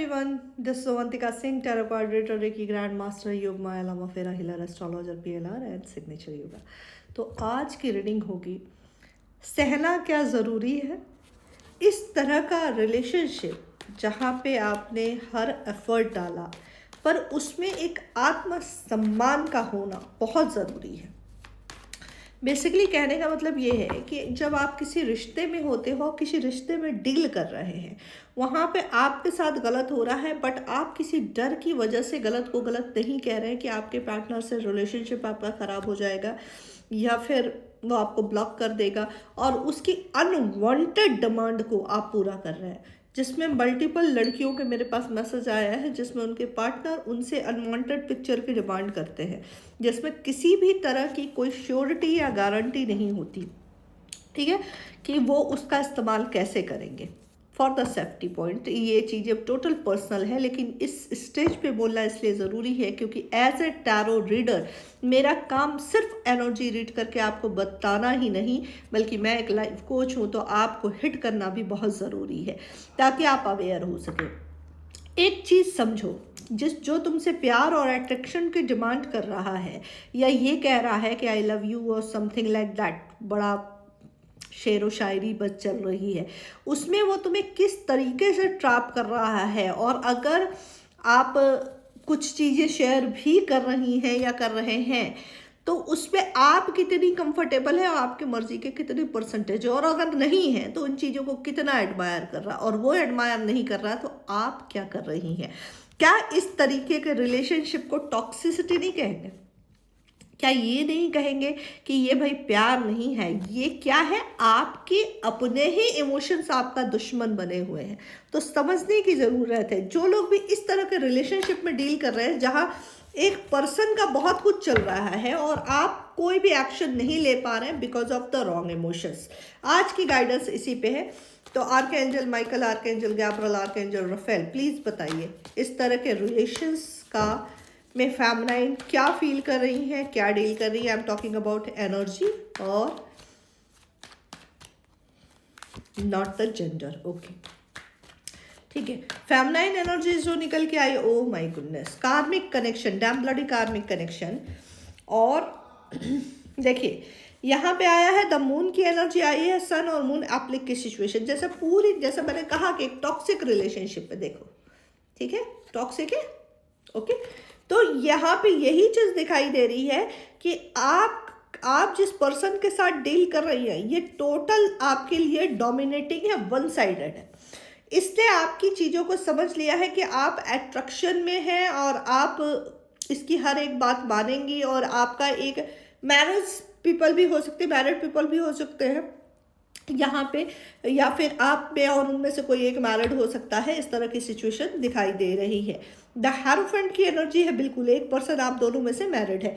everyone, this is Avantika Singh, Tarot card reader, Reiki Grandmaster, योग माया लामा फेरा healer astrologer PLR and signature yoga. तो आज की reading होगी सहना क्या ज़रूरी है। इस तरह का रिलेशनशिप जहाँ पे आपने हर एफर्ट डाला पर उसमें एक आत्मसम्मान का होना बहुत ज़रूरी है। बेसिकली कहने का मतलब ये है कि जब आप किसी रिश्ते में होते हो, किसी रिश्ते में डील कर रहे हैं, वहाँ पे आपके साथ गलत हो रहा है बट आप किसी डर की वजह से गलत को गलत नहीं कह रहे हैं कि आपके पार्टनर से रिलेशनशिप आपका ख़राब हो जाएगा या फिर वो आपको ब्लॉक कर देगा और उसकी अनवांटेड डिमांड को आप पूरा कर रहे हैं। जिसमें मल्टीपल लड़कियों के मेरे पास मैसेज आया है जिसमें उनके पार्टनर उनसे अनवांटेड पिक्चर की डिमांड करते हैं, जिसमें किसी भी तरह की कोई श्योरिटी या गारंटी नहीं होती, ठीक है, कि वो उसका इस्तेमाल कैसे करेंगे फॉर द सेफ्टी पॉइंट। ये चीज़ें टोटल पर्सनल है लेकिन इस स्टेज पे बोलना इसलिए ज़रूरी है क्योंकि एज ए टैरो रीडर मेरा काम सिर्फ एनर्जी रीड करके आपको बताना ही नहीं बल्कि मैं एक लाइफ कोच हूँ, तो आपको हिट करना भी बहुत ज़रूरी है ताकि आप अवेयर हो सके। एक चीज़ समझो, जो तुमसे प्यार और अट्रैक्शन की डिमांड कर रहा है या ये कह रहा है कि आई लव यू और समथिंग लाइक दैट, बड़ा शेर व शायरी बस चल रही है, उसमें वो तुम्हें किस तरीके से ट्रैप कर रहा है। और अगर आप कुछ चीज़ें शेयर भी कर रही हैं या कर रहे हैं तो उसमें आप कितनी कंफर्टेबल है और आपकी मर्जी के कितने परसेंटेज है, और अगर नहीं है तो उन चीज़ों को कितना एडमायर कर रहा है, और वो एडमायर नहीं कर रहा तो आप क्या कर रही हैं। क्या इस तरीके के रिलेशनशिप को टॉक्सिसिटी नहीं कहेंगे? क्या ये नहीं कहेंगे कि ये भाई प्यार नहीं है, ये क्या है, आपके अपने ही इमोशंस आपका दुश्मन बने हुए हैं। तो समझने की ज़रूरत है। जो लोग भी इस तरह के रिलेशनशिप में डील कर रहे हैं जहाँ एक पर्सन का बहुत कुछ चल रहा है और आप कोई भी एक्शन नहीं ले पा रहे हैं because of the wrong emotions, आज की गाइडेंस इसी पे है। तो archangel Michael, archangel Gabriel, archangel Raphael, please बताइए इस तरह के रिलेशंस का में फेमिनाइन क्या फील कर रही है, क्या डील कर रही है। I am talking about energy और नॉट द जेंडर। ओके, ठीक है। फेमिनाइन एनर्जी जो निकल के आई, oh my goodness, karmic connection, damn bloody karmic connection. और देखिए यहाँ पे आया है द मून की एनर्जी आई है, सन और मून एप्लिक की सिचुएशन, जैसे पूरी, जैसे मैंने कहा कि एक टॉक्सिक रिलेशनशिप है, देखो ठीक है, टॉक्सिक है। ओके, तो यहाँ पे यही चीज़ दिखाई दे रही है कि आप जिस पर्सन के साथ डील कर रही है ये टोटल आपके लिए डोमिनेटिंग है, वन साइडेड है। इसने आपकी चीज़ों को समझ लिया है कि आप अट्रैक्शन में हैं और आप इसकी हर एक बात मानेंगी, और आपका एक मैरिज पीपल भी हो सकते हैं, मैरिड पीपल भी हो सकते हैं यहाँ पे, या फिर आप में और उनमें से कोई एक मैरिड हो सकता है। इस तरह की सिचुएशन दिखाई दे रही है। द हेरोफेंट की एनर्जी है, बिल्कुल एक पर्सन आप दोनों में से मैरिड है।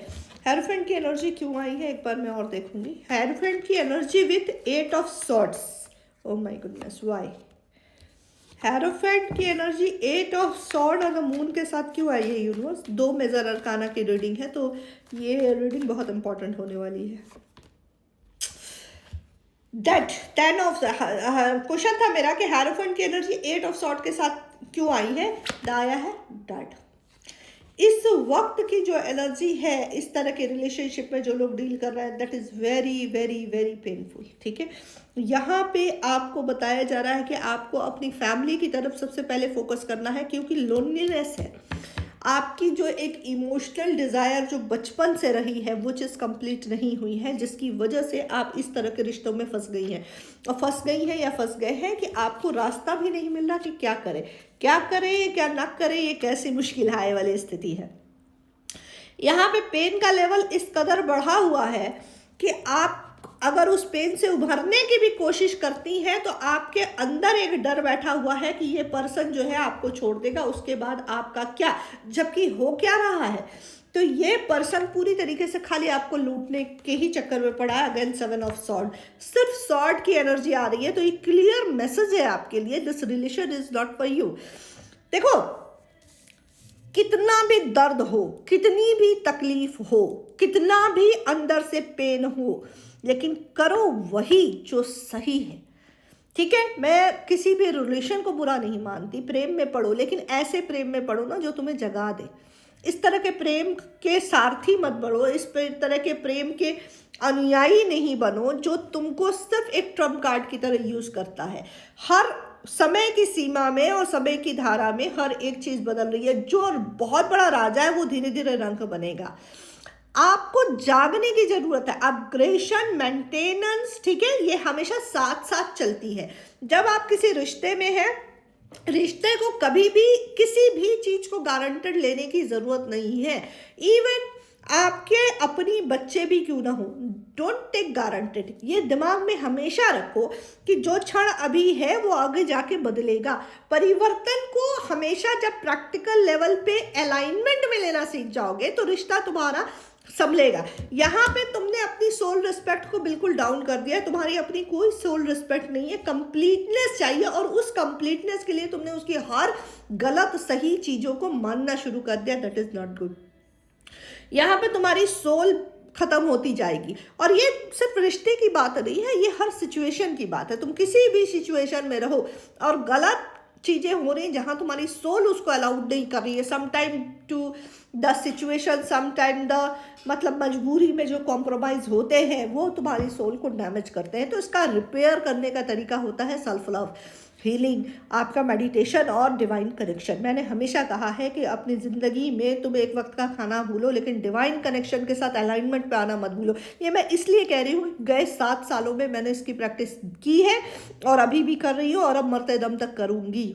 हेरोफेंट की एनर्जी क्यों आई है एक बार मैं और देखूंगी। हेरोफेंट की energy with 8 of swords, O my goodness, why hierophant की एनर्जी 8 ऑफ सॉर्ड और मून के साथ क्यों आई है यूनिवर्स। 2 मेजर अरकाना की रीडिंग है तो ये रीडिंग बहुत इंपॉर्टेंट होने वाली है। दैट 10 ऑफ क्वेश्चन था मेरा कि हेरोफेंट की एनर्जी 8 ऑफ सॉर्ड के साथ क्यों आई है, आया है डैट। इस वक्त की जो एनर्जी है इस तरह के रिलेशनशिप में जो लोग डील कर रहे हैं, that is very very very painful, ठीक है। यहाँ पे आपको बताया जा रहा है कि आपको अपनी फैमिली की तरफ सबसे पहले फोकस करना है क्योंकि लोनलीनेस है, आपकी जो एक इमोशनल डिज़ायर जो बचपन से रही है वो चीज़ कंप्लीट नहीं हुई है, जिसकी वजह से आप इस तरह के रिश्तों में फंस गई हैं, और फंस गई हैं या फंस गए हैं कि आपको रास्ता भी नहीं मिल रहा कि क्या करें क्या ना करें, ये कैसी मुश्किल आए वाली स्थिति है। यहाँ पे पेन का लेवल इस कदर बढ़ा हुआ है कि आप अगर उस पेन से उभरने की भी कोशिश करती हैं तो आपके अंदर एक डर बैठा हुआ है कि ये पर्सन जो है आपको छोड़ देगा, उसके बाद आपका क्या, जबकि हो क्या रहा है। तो ये पर्सन पूरी तरीके से खाली आपको लूटने के ही चक्कर में पड़ा है। अगेन 7 ऑफ सॉर्ड, सिर्फ सॉर्ड की एनर्जी आ रही है, तो ये क्लियर मैसेज है आपके लिए, this relation is not for you. देखो कितना भी दर्द हो, कितनी भी तकलीफ हो, कितना भी अंदर से पेन हो, लेकिन करो वही जो सही है। ठीक है, मैं किसी भी रिलेशन को बुरा नहीं मानती, प्रेम में पढ़ो, लेकिन ऐसे प्रेम में पढ़ो ना जो तुम्हें जगा दे। इस तरह के प्रेम के सारथी मत बनो, तरह के प्रेम के अनुयायी नहीं बनो जो तुमको सिर्फ एक ट्रम्प कार्ड की तरह यूज करता है। हर समय की सीमा में और समय की धारा में हर एक चीज बदल रही है। जो बहुत बड़ा राजा है वो धीरे धीरे रंक बनेगा। आपको जागने की जरूरत है। अपग्रेशन, मेंटेनेंस, ठीक है, ये हमेशा साथ साथ चलती है। जब आप किसी रिश्ते में हैं, रिश्ते को कभी भी किसी भी चीज को गारंटेड लेने की जरूरत नहीं है। इवन आपके अपनी बच्चे भी क्यों ना हो, डोंट टेक गारंटेड। ये दिमाग में हमेशा रखो कि जो क्षण अभी है वो आगे जाके बदलेगा। परिवर्तन को हमेशा जब प्रैक्टिकल लेवल पे अलाइनमेंट में लेना सीख जाओगे तो रिश्ता तुम्हारा संभलेगा। यहाँ पे तुमने अपनी सोल रिस्पेक्ट को बिल्कुल डाउन कर दिया है। तुम्हारी अपनी कोई सोल रिस्पेक्ट नहीं है, कंप्लीटनेस चाहिए, और उस कंप्लीटनेस के लिए तुमने उसकी हर गलत सही चीजों को मानना शुरू कर दिया। That is not good. यहाँ पे तुम्हारी सोल खत्म होती जाएगी। और ये सिर्फ रिश्ते की बात नहीं है, ये हर सिचुएशन की बात है। तुम किसी भी सिचुएशन में रहो और गलत चीजें हो रही जहां तुम्हारी सोल उसको अलाउड नहीं कर रही है, sometime to the situation, sometime the मतलब मजबूरी में जो कॉम्प्रोमाइज होते हैं वो तुम्हारी सोल को डैमेज करते हैं। तो इसका रिपेयर करने का तरीका होता है सेल्फ लव, हीलिंग, आपका मेडिटेशन और डिवाइन कनेक्शन। मैंने हमेशा कहा है कि अपनी ज़िंदगी में तुम एक वक्त का खाना भूलो, लेकिन डिवाइन कनेक्शन के साथ अलाइनमेंट पे आना मत भूलो। ये मैं इसलिए कह रही हूँ, गए 7 सालों में मैंने इसकी प्रैक्टिस की है और अभी भी कर रही हूँ और अब मरते दम तक करूँगी।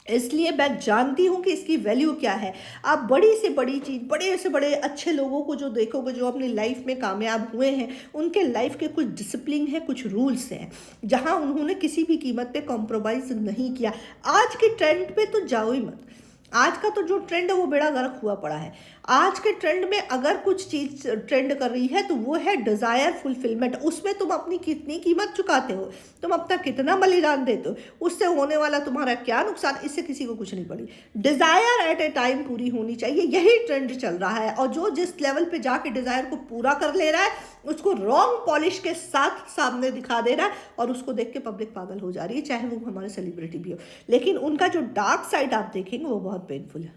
इसलिए मैं जानती हूँ कि इसकी वैल्यू क्या है। आप बड़ी से बड़ी चीज़, बड़े से बड़े अच्छे लोगों को जो देखोगे, जो अपनी लाइफ में कामयाब हुए हैं, उनके लाइफ के कुछ डिसिप्लिन है, कुछ रूल्स हैं, जहाँ उन्होंने किसी भी कीमत पे कॉम्प्रोमाइज़ नहीं किया। आज के ट्रेंड पे तो जाओ ही मत। आज का तो जो ट्रेंड है वो बेड़ा गर्क हुआ पड़ा है। आज के ट्रेंड में अगर कुछ चीज़ ट्रेंड कर रही है तो वो है डिज़ायर फुलफिलमेंट। उसमें तुम अपनी कितनी कीमत चुकाते हो, तुम अपना कितना बलिदान देते हो, उससे होने वाला तुम्हारा क्या नुकसान, इससे किसी को कुछ नहीं पड़ी। डिज़ायर एट ए टाइम पूरी होनी चाहिए, यही ट्रेंड चल रहा है। और जो जिस लेवल पे जाके डिज़ायर को पूरा कर ले रहा है उसको रॉन्ग पॉलिश के साथ सामने दिखा दे रहा है, और उसको देख के पब्लिक पागल हो जा रही है, चाहे वो हमारे सेलिब्रिटी भी हो। लेकिन उनका जो डार्क साइड आप देखेंगे वो बहुत पेनफुल है,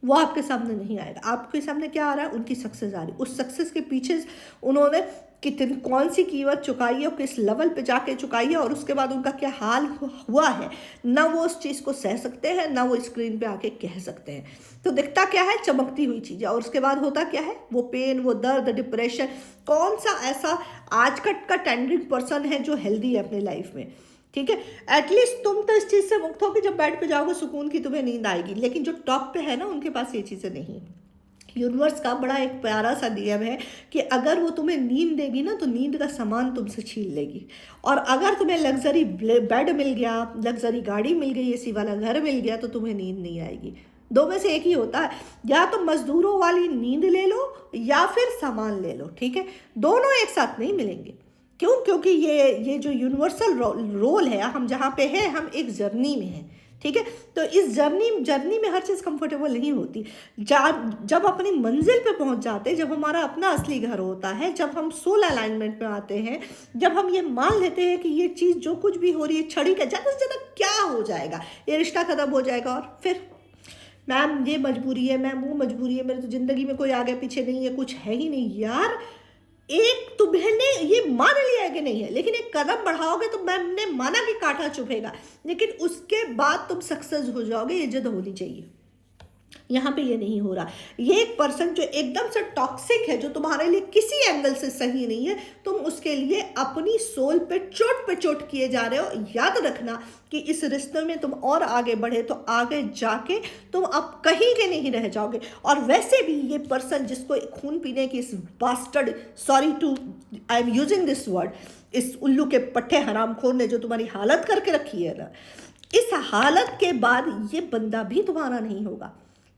वो आपके सामने नहीं आएगा। आपके सामने क्या आ रहा है, उनकी सक्सेस आ रही है। उस सक्सेस के पीछे उन्होंने कितनी कौन सी कीमत चुकाई है और किस लेवल पे जाके चुकाई है, और उसके बाद उनका क्या हाल हुआ है, ना वो उस चीज़ को सह सकते हैं, ना वो स्क्रीन पे आके कह सकते हैं। तो दिखता क्या है, चमकती हुई चीज़ें, और उसके बाद होता क्या है, वो पेन, वो दर्द, डिप्रेशन। कौन सा ऐसा आज का टेंडरिंग पर्सन है जो हेल्दी है अपनी लाइफ में, ठीक है। एटलीस्ट तुम तो इस चीज़ से मुक्त हो कि जब बेड पे जाओगे सुकून की तुम्हें नींद आएगी। लेकिन जो टॉप पे है ना, उनके पास ये चीज़ें नहीं। यूनिवर्स का बड़ा एक प्यारा सा नियम है कि अगर वो तुम्हें नींद देगी ना तो नींद का सामान तुमसे छीन लेगी। और अगर तुम्हें लग्जरी बेड मिल गया, लग्जरी गाड़ी मिल गई, एसी वाला घर मिल गया, तो तुम्हें नींद नहीं आएगी। दो में से एक ही होता है, या तो मजदूरों वाली नींद ले लो या फिर सामान ले लो, ठीक है। दोनों एक साथ नहीं मिलेंगे। क्यों? क्योंकि ये जो यूनिवर्सल रोल है, हम जहाँ पे हैं, हम एक जर्नी में हैं, ठीक है। तो इस जर्नी में हर चीज़ कंफर्टेबल नहीं होती। जब अपनी मंजिल पे पहुंच जाते हैं, जब हमारा अपना असली घर होता है, जब हम सोल अलाइनमेंट में आते हैं, जब हम ये मान लेते हैं कि ये चीज़ जो कुछ भी हो रही है छड़ी का, ज़्यादा से ज़्यादा क्या हो जाएगा, ये रिश्ता खत्म हो जाएगा, और फिर मैम ये मजबूरी है, मैम वो मजबूरी है, मेरे तो ज़िंदगी में कोई आगे पीछे नहीं है, कुछ है ही नहीं। यार, एक तुमने ये मान लिया है कि नहीं है, लेकिन एक कदम बढ़ाओगे तो मैंने माना कि कांटा चुभेगा, लेकिन उसके बाद तुम सक्सेस हो जाओगे। ये जिद होनी चाहिए। यहाँ पे ये नहीं हो रहा। ये एक पर्सन जो एकदम से टॉक्सिक है, जो तुम्हारे लिए किसी एंगल से सही नहीं है, तुम उसके लिए अपनी सोल पे चोट किए जा रहे हो। याद रखना कि इस रिश्ते में तुम और आगे बढ़े तो आगे जाके तुम अब कहीं के नहीं रह जाओगे। और वैसे भी ये पर्सन जिसको खून पीने की इस bastard, sorry to I am using this word, इस उल्लू के पट्टे हरामखोर ने जो तुम्हारी हालत करके रखी है ना, इस हालत के बाद ये बंदा भी तुम्हारा नहीं होगा।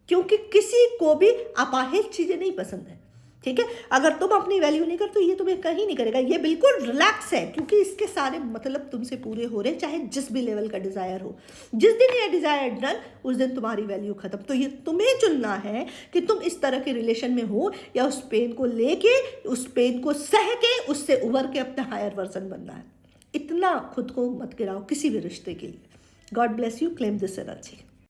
क्योंकि किसी को भी अपाहिज चीज़ें नहीं पसंद है, ठीक है। अगर तुम अपनी वैल्यू नहीं करते तो ये तुम्हें कहीं नहीं करेगा। ये बिल्कुल रिलैक्स है, क्योंकि इसके सारे मतलब तुमसे पूरे हो रहे हैं, चाहे जिस भी लेवल का डिज़ायर हो। जिस दिन ये डिज़ायर डन, उस दिन तुम्हारी वैल्यू खत्म। तो ये तुम्हें चुनना है कि तुम इस तरह के रिलेशन में हो, या उस पेन को लेके, उस पेन को सह के, उससे उभर के अपना हायर वर्जन बनना है। इतना खुद को मत गिराओ किसी भी रिश्ते के लिए. God bless you. Claim this energy.